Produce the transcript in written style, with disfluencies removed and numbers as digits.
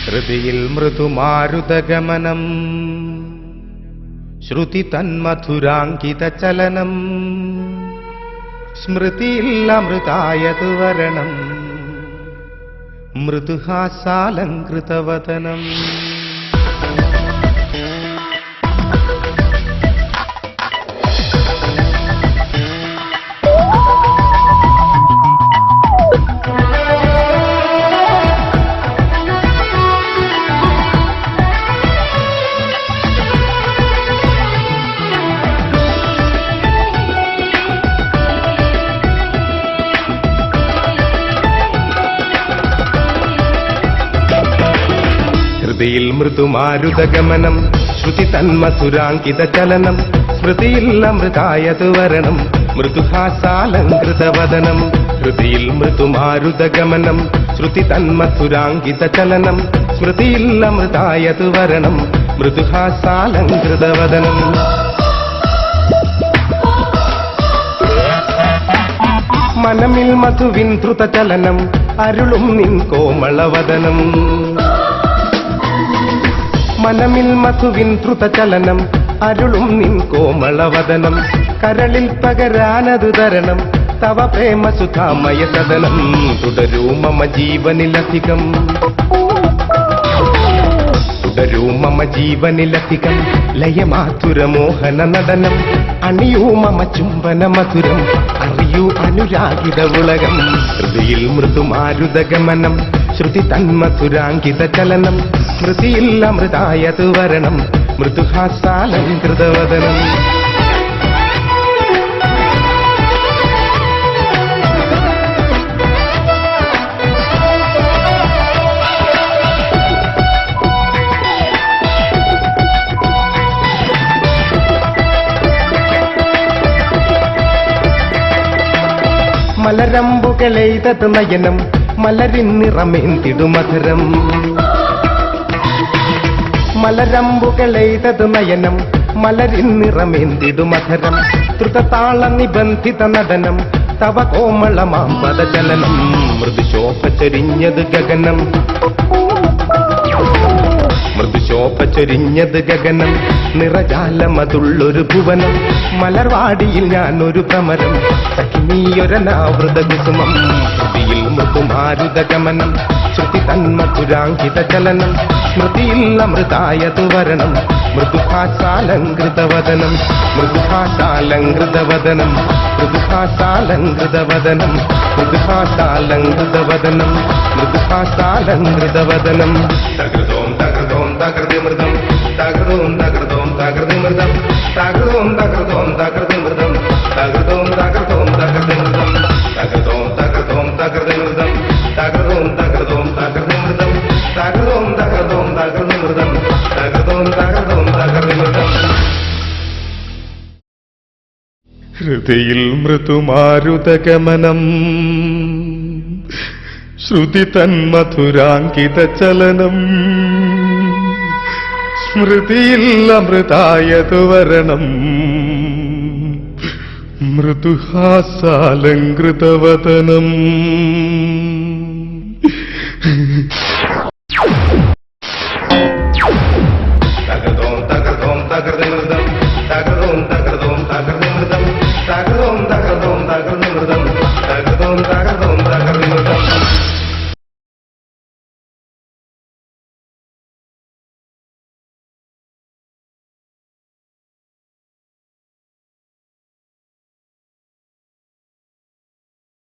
ഹൃദിയിൽ മൃദുമാരുതഗമനം ശ്രുതി തന്മധുരാങ്കിത ചലനം സ്മൃതിയിൽ അമൃതായതു വരണം മൃദുഹാസാലങ്കൃതവദനം. ഹൃദിയിൽ മൃദുമാരുതഗമനം ശ്രുതി തന്മധുരാങ്കിത ചലനം സ്മൃതിയിൽ അമൃതായതു വരണം മൃദുഹാസാലങ്കൃതവദനം. ഹൃദിയിൽ മൃദുമാരുതഗമനം ശ്രുതി തന്മധുരാങ്കിത ചലനം സ്മൃതിയിൽ അമൃതായതു വരണം മൃദുഹാസാലങ്കൃതവദനം. മനമിൽ മധുവിൻ ധൃതചലനം അരുളും നിൻ കോമളവദനം. മനമിൽ മധുവിൻ ധൃതചലനം അരുളും നിൻ കോമളവദനം. കരളിൽ പകരാനതു തരണം തവ പ്രേമസുധാമയ സദനം. തുടരൂ മമ ജീവനിലധികം തുടരൂ മമ ജീവനിലധികം ലയമാധുരമോഹന നടനം. അണിയൂ മമ ചുംബന മധുരം അറിയൂ അനുരാഗിത ഉലകം. ഹൃദിയിൽ മൃദുമാരുതഗമനം ശ്രുതി തന്മധുരാങ്കിത ചലനം സ്മൃതിയിൽ അമൃതായതു വരണം മൃദുഹാസാലങ്കൃതവദനം. മലരമ്പുകളെയ്തത് നയനം മലരിൻ നിറമേന്തിടുമധുരം. മലരമ്പുകളെയ്തത് നയനം മലരിൻ നിറമേന്തിടുമധുരം. ദ്രുതതാള നിബന്ധിത നടനം തവ കോമളമാം പദചലനം. മൃദുശോഭ ചൊരിഞ്ഞത് ഗഗനം മൃദുശോഭ ചൊരിഞ്ഞത് ഗഗനം. നിറജാലമതുള്ളൊരു ഭുവനം മലർവാടിയിൽ ഞാനൊരു ഭ്രമരം സഖിനീയൊരനാവൃത കുസുമം. ഹൃദിയിൽ മൃദുമാരുതഗമനം ശ്രുതി തന്മധുരാങ്കിത ചലനം സ്മൃതിയിൽ അമൃതായതു വരണം മൃദുഹാസാലങ്കൃതവദനം മൃദുഹാസാലങ്കൃതവദനം മൃദുഹാസാലങ്കൃതവദനം മൃദുഹാസാലങ്കൃതവദനം മൃദുഹാസാലങ്കൃതവദനം. തകൃതോം തകൃതോം തകൃതിമൃതം തകൃതോം തകൃതോം തകൃതിമൃതം തകൃതോം തകൃതോം തകൃതിമൃതം തകൃതോം തകൃതോം തകൃതിമൃതം തകൃതോം തകൃതോം തകൃതിമൃതം തകൃതോം തകൃതോം തകൃതിമൃതം തകൃതോം തകൃതോം തകൃതിമൃതം തകൃതോം തകൃതോം തകൃതിമൃതം. ഹൃദിയിൽ മൃദുമാരുതഗമനം ശ്രുതി തന്മധുരാങ്കിത ചലനം സ്മൃതിയിൽ അമൃതായതു വരണം മൃദുഹാസാലങ്കൃതവദനം.